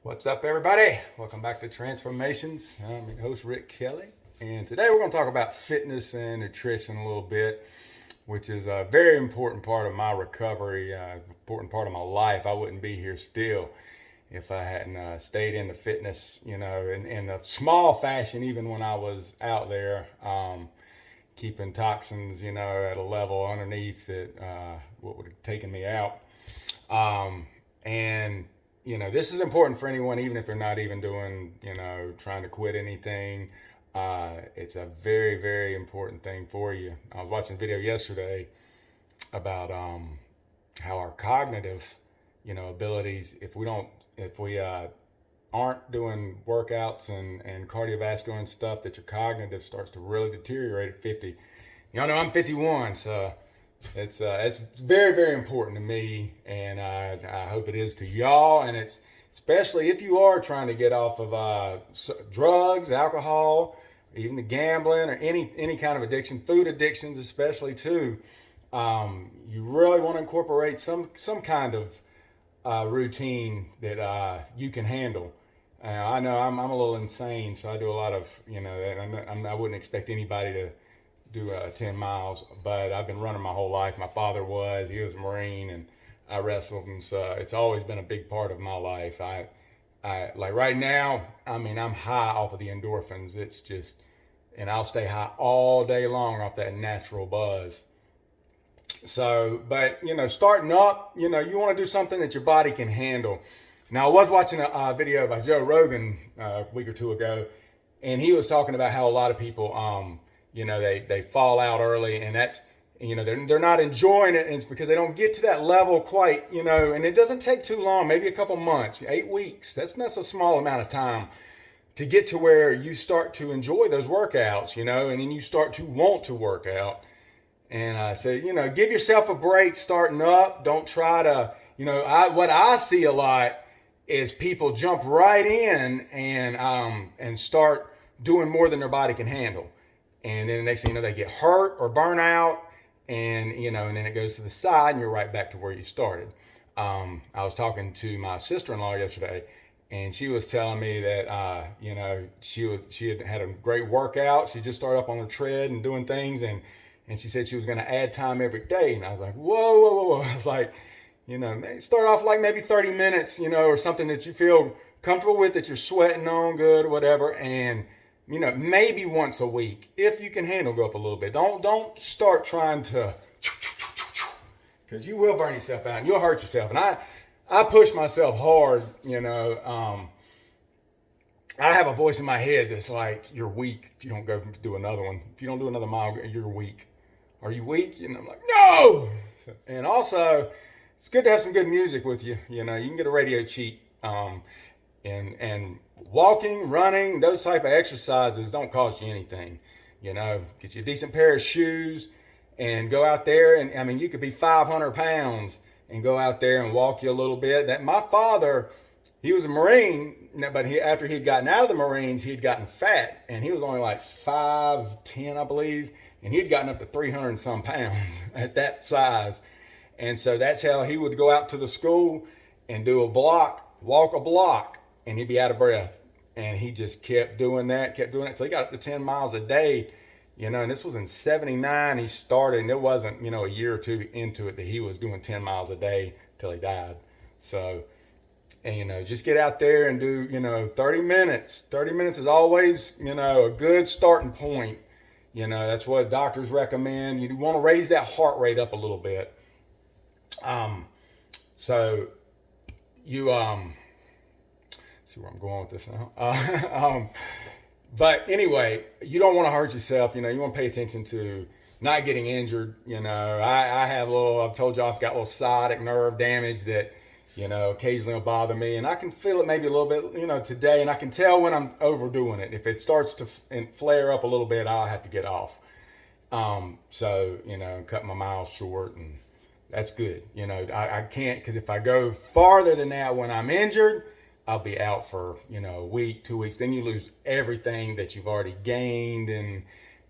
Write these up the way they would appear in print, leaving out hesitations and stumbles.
What's up, everybody? Welcome back to Transformations. I'm your host, Rick Kelly, and today we're going to talk about fitness and nutrition a little bit, which is a very important part of my recovery, important part of my life. I wouldn't be here still if I hadn't stayed into fitness, in a small fashion, even when I was out there, keeping toxins, at a level underneath that what would have taken me out. And this is important for anyone, even if they're not even doing, trying to quit anything. It's a very, very important thing for you. I was watching a video yesterday about how our cognitive, abilities, if we aren't doing workouts and cardiovascular and stuff, that your cognitive starts to really deteriorate at 50. Y'all know I'm 51, so it's very, very important to me, and I hope it is to y'all. And it's especially if you are trying to get off of drugs, alcohol, even the gambling, or any kind of addiction, food addictions especially too. You really want to incorporate some kind of routine that you can handle. I know I'm a little insane, so I do a lot of I wouldn't expect anybody to do 10 miles, but I've been running my whole life. My father he was a Marine, and I wrestled, and so it's always been a big part of my life. I like right now, I'm high off of the endorphins. It's just, and I'll stay high all day long off that natural buzz. So, but starting up, you want to do something that your body can handle. Now, I was watching a video by Joe Rogan a week or two ago, and he was talking about how a lot of people, they fall out early, and that's, they're not enjoying it, and it's because they don't get to that level quite, and it doesn't take too long, maybe a couple months, 8 weeks. That's not a small amount of time to get to where you start to enjoy those workouts, and then you start to want to work out. And so, give yourself a break starting up. Don't try to, what I see a lot is people jump right in and start doing more than their body can handle. And then the next thing you know, they get hurt or burn out, and and then it goes to the side, and you're right back to where you started. I was talking to my sister-in-law yesterday, and she was telling me that she had a great workout. She just started up on the tread and doing things, and she said she was going to add time every day. And I was like, whoa. I was like, start off like maybe 30 minutes, or something that you feel comfortable with, that you're sweating on good or whatever, and maybe once a week, if you can handle, go up a little bit. Don't start trying to, because you will burn yourself out and you'll hurt yourself. And I push myself hard, I have a voice in my head that's like, you're weak if you don't go do another one. If you don't do another mile, you're weak. Are you weak? And I'm like, no! And also, it's good to have some good music with you. You can get a radio cheat. And walking, running, those type of exercises don't cost you anything. Get you a decent pair of shoes and go out there. And you could be 500 pounds and go out there and walk you a little bit. That my father, he was a Marine, but after he had gotten out of the Marines, he had gotten fat, and he was only like 5'10", I believe, and he'd gotten up to 300 and some pounds at that size. And so that's how he would go out to the school and do walk a block, and he'd be out of breath. And he just kept doing that. So he got up to 10 miles a day, and this was in 79 he started, and it wasn't, a year or two into it that he was doing 10 miles a day till he died. So, and just get out there and do, 30 minutes. 30 minutes is always, a good starting point. That's what doctors recommend. You want to raise that heart rate up a little bit. So you, see where I'm going with this now. But anyway, you don't want to hurt yourself. You want to pay attention to not getting injured. I've told you I've got a little sciatic nerve damage that, occasionally will bother me, and I can feel it maybe a little bit, today, and I can tell when I'm overdoing it. If it starts to flare up a little bit, I'll have to get off. So, cut my miles short, and that's good. I can't, because if I go farther than that when I'm injured, I'll be out for, a week, 2 weeks. Then you lose everything that you've already gained, and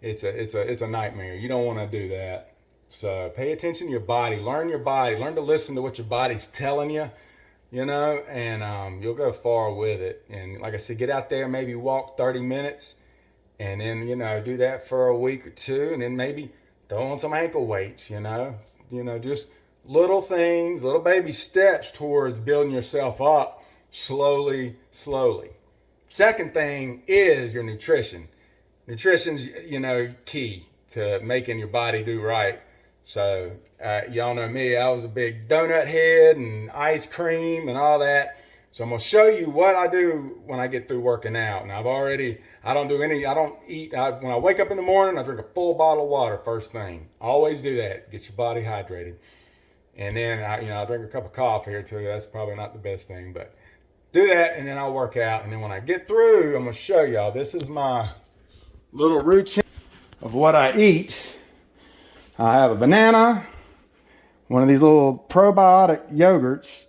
it's a nightmare. You don't want to do that. So pay attention to your body. Learn your body. Learn to listen to what your body's telling you. and you'll go far with it. And like I said, get out there, maybe walk 30 minutes, and then, do that for a week or two, and then maybe throw on some ankle weights, just little things, little baby steps towards building yourself up slowly, slowly. Second thing is your nutrition. Nutrition's, key to making your body do right. So, y'all know me, I was a big donut head and ice cream and all that. So I'm going to show you what I do when I get through working out. And I don't eat, when I wake up in the morning, I drink a full bottle of water first thing. Always do that. Get your body hydrated. And then, I'll drink a cup of coffee or two. That's probably not the best thing, but do that, and then I'll work out. And then when I get through, I'm going to show y'all. This is my little routine of what I eat. I have a banana, one of these little probiotic yogurts,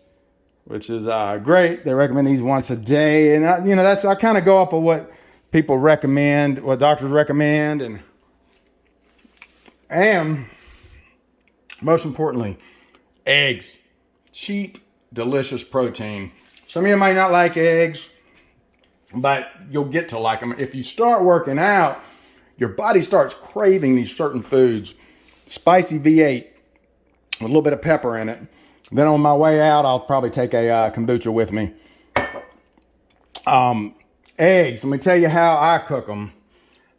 which is great. They recommend these once a day. And I kind of go off of what people recommend, what doctors recommend. And most importantly, eggs. Cheap, delicious protein. Some of you might not like eggs, but you'll get to like them. If you start working out, your body starts craving these certain foods. Spicy V8 with a little bit of pepper in it. Then on my way out, I'll probably take a kombucha with me. Eggs, let me tell you how I cook them.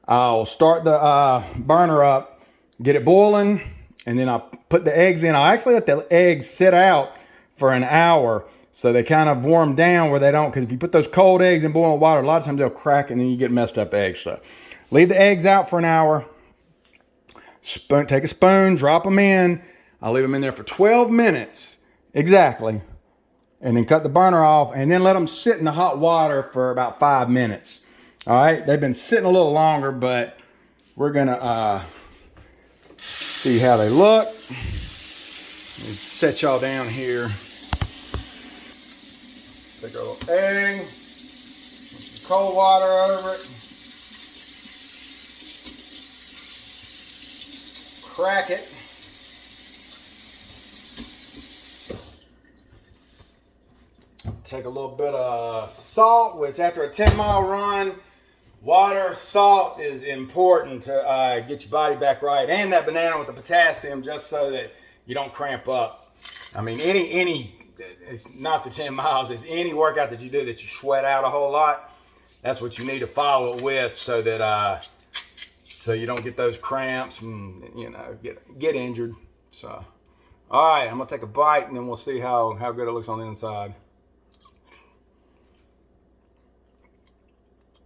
I'll start the burner up, get it boiling, and then I'll put the eggs in. I'll actually let the eggs sit out for an hour so they kind of warm down where they don't, because if you put those cold eggs in boiling water, a lot of times they'll crack and then you get messed up eggs. So leave the eggs out for an hour. Take a spoon, drop them in. I'll leave them in there for 12 minutes exactly, and then cut the burner off, and then let them sit in the hot water for about 5 minutes. All right, they've been sitting a little longer, but we're gonna see how they look. Let me set y'all down here. Take a little egg, put some cold water over it. Crack it. Take a little bit of salt, which after a 10-mile run, water, salt is important to get your body back right. And that banana with the potassium, just so that you don't cramp up. I mean, it's not the 10 miles, it's any workout that you do that you sweat out a whole lot. That's what you need to follow it with, so that so you don't get those cramps and get injured. So, all right, I'm gonna take a bite and then we'll see how good it looks on the inside.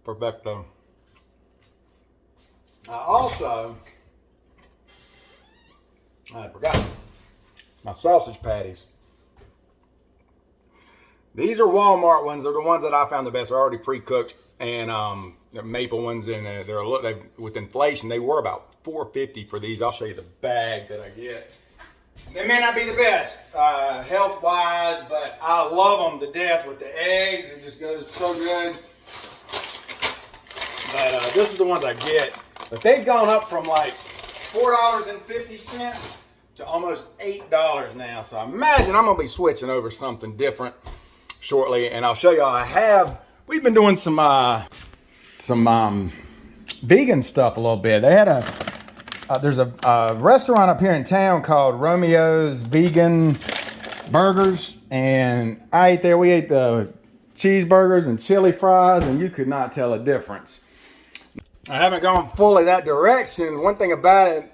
Perfecto. I forgot my sausage patties. These are Walmart ones. They're the ones that I found the best. They're already pre-cooked, and the maple ones in there. With inflation, they were about $4.50 for these. I'll show you the bag that I get. They may not be the best health-wise, but I love them to death with the eggs. It just goes so good. But this is the ones I get. But they've gone up from like $4.50 to almost $8 now. So I imagine I'm going to be switching over something different shortly. And I'll show y'all we've been doing some vegan stuff a little bit. They had there's a restaurant up here in town called Romeo's Vegan Burgers. And I ate there. We ate the cheeseburgers and chili fries, and you could not tell a difference. I haven't gone fully that direction. One thing about it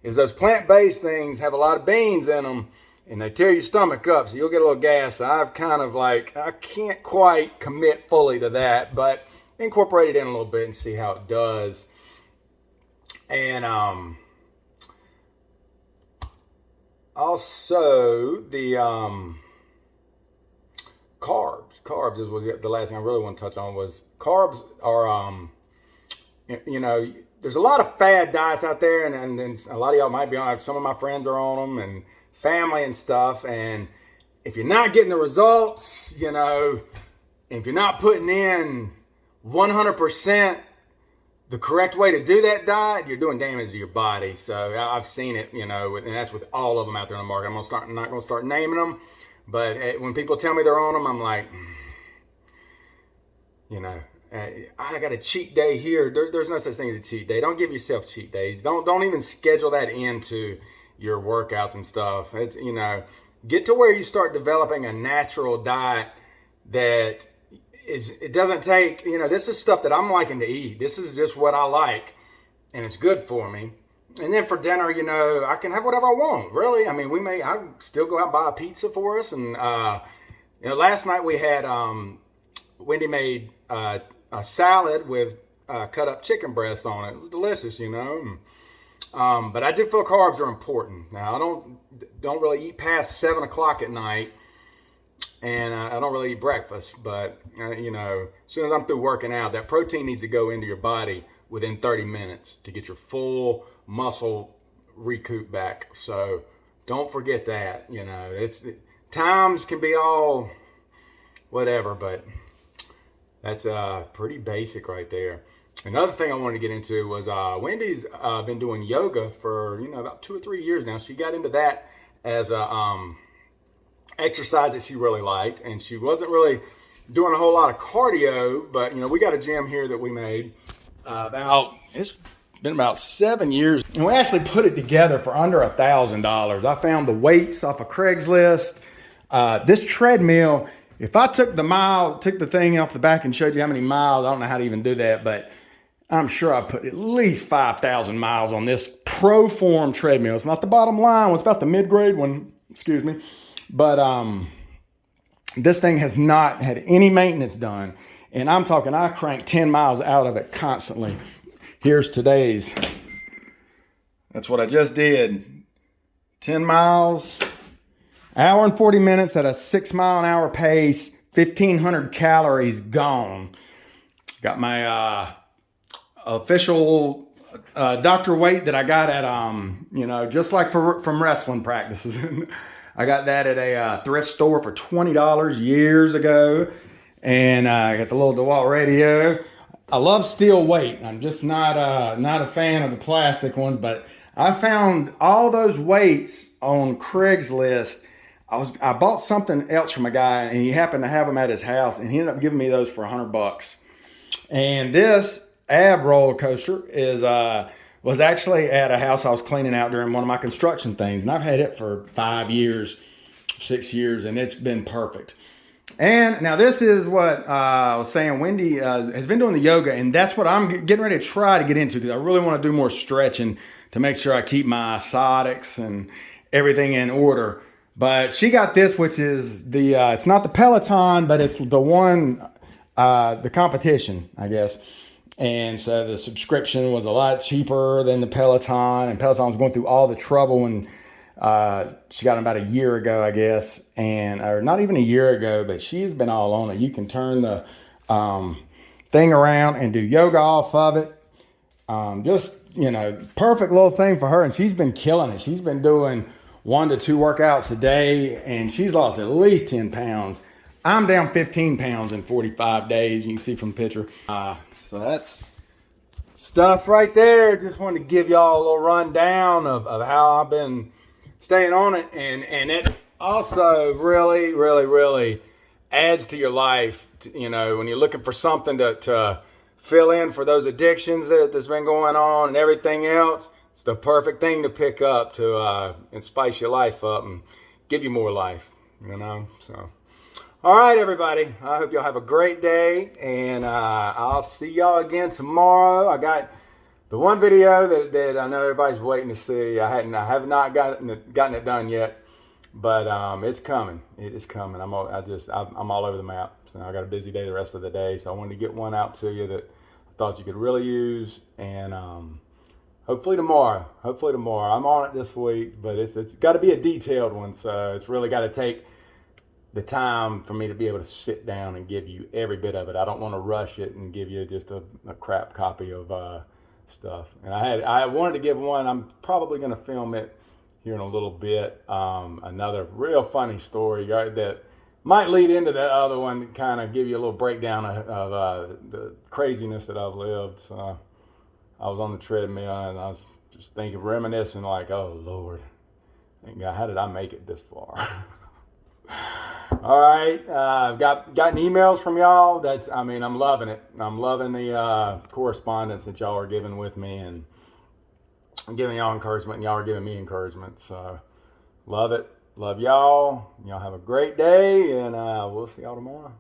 is those plant-based things have a lot of beans in them, and they tear your stomach up, so you'll get a little gas. So I've kind of I can't quite commit fully to that, but incorporate it in a little bit and see how it does. And also the carbs. Carbs is the last thing I really want to touch on. Was carbs are there's a lot of fad diets out there, and a lot of y'all might be on. Some of my friends are on them, and family and stuff. And if you're not getting the results, if you're not putting in 100% the correct way to do that diet, you're doing damage to your body. So I've seen it, and that's with all of them out there on the market. I'm not going to start naming them, But when people tell me they're on them, I'm like, you know, I got a cheat day here. There's no such thing as a cheat day. Don't give yourself cheat days. Don't even schedule that into your workouts and stuff. It's, you know, get to where you start developing a natural diet that it doesn't take, you know, this is stuff that I'm liking to eat. This is just what I like, and it's good for me. And then for dinner, you know, I can have whatever I want, really. I mean, I still go out and buy a pizza for us. And, you know, last night we had, Wendy made a salad with cut up chicken breasts on it. It was delicious, you know. But I do feel carbs are important. Now, I don't really eat past 7 o'clock at night. And I don't really eat breakfast. But, you know, as soon as I'm through working out, that protein needs to go into your body within 30 minutes to get your full muscle recoup back. So don't forget that. You know, times can be all whatever, but that's pretty basic right there. Another thing I wanted to get into was Wendy's been doing yoga for, you know, about 2 or 3 years now. She got into that as a exercise that she really liked, and she wasn't really doing a whole lot of cardio. But, you know, we got a gym here that we made it's been about 7 years, and we actually put it together for under $1,000. I found the weights off of Craigslist. This treadmill, if I took the thing off the back and showed you how many miles, I don't know how to even do that, but I'm sure I put at least 5,000 miles on this ProForm treadmill. It's not the bottom line one, it's about the mid-grade one, excuse me. But this thing has not had any maintenance done. And I'm talking, I crank 10 miles out of it constantly. Here's today's. That's what I just did. 10 miles, hour and 40 minutes at a 6 mile an hour pace, 1,500 calories gone. Got my official doctor weight that I got at, you know, just like from wrestling practices. I got that at a thrift store for $20 years ago. And I got the little DeWalt radio. I love steel weight. I'm just not a fan of the plastic ones, but I found all those weights on Craigslist. I bought something else from a guy, and he happened to have them at his house, and he ended up giving me those for $100. And this ab roller coaster was actually at a house I was cleaning out during one of my construction things, and I've had it for 5 years, 6 years, and it's been perfect. And now this is what I was saying. Wendy has been doing the yoga, and that's what I'm getting ready to try to get into, because I really want to do more stretching to make sure I keep my SOTX and everything in order. But she got this, which is it's not the Peloton, but it's the one, the competition, I guess. And so the subscription was a lot cheaper than the Peloton, and Peloton was going through all the trouble, and she got them about a year ago, I guess, or not even a year ago, but she's been all on it. You can turn the thing around and do yoga off of it. Just, you know, perfect little thing for her, and she's been killing it. She's been doing 1 to 2 workouts a day, and she's lost at least 10 pounds. I'm down 15 pounds in 45 days. You can see from the picture. So that's stuff right there. Just wanted to give y'all a little rundown of how I've been staying on it, and it also really, really, really adds to your life. You know, when you're looking for something to fill in for those addictions that's been going on and everything else, it's the perfect thing to pick up to and spice your life up and give you more life. You know, so. All right, everybody. I hope y'all have a great day, and I'll see y'all again tomorrow. I got the one video that I know everybody's waiting to see. I have not gotten it done yet, but it's coming. It is coming. I'm all over the map. So I got a busy day the rest of the day, so I wanted to get one out to you that I thought you could really use, and hopefully tomorrow. I'm on it this week, but it's got to be a detailed one, so it's really got to take the time for me to be able to sit down and give you every bit of it. I don't want to rush it and give you just a crap copy of stuff. And I wanted to give one. I'm probably going to film it here in a little bit. Another real funny story, right, that might lead into that other one, kind of give you a little breakdown of the craziness that I've lived. So I was on the treadmill, and I was just thinking, reminiscing, like, oh Lord, thank God, how did I make it this far? All right, I've gotten emails from y'all. I'm loving it. I'm loving the correspondence that y'all are giving with me, and I'm giving y'all encouragement, and y'all are giving me encouragement. So love it. Love y'all. Y'all have a great day, and we'll see y'all tomorrow.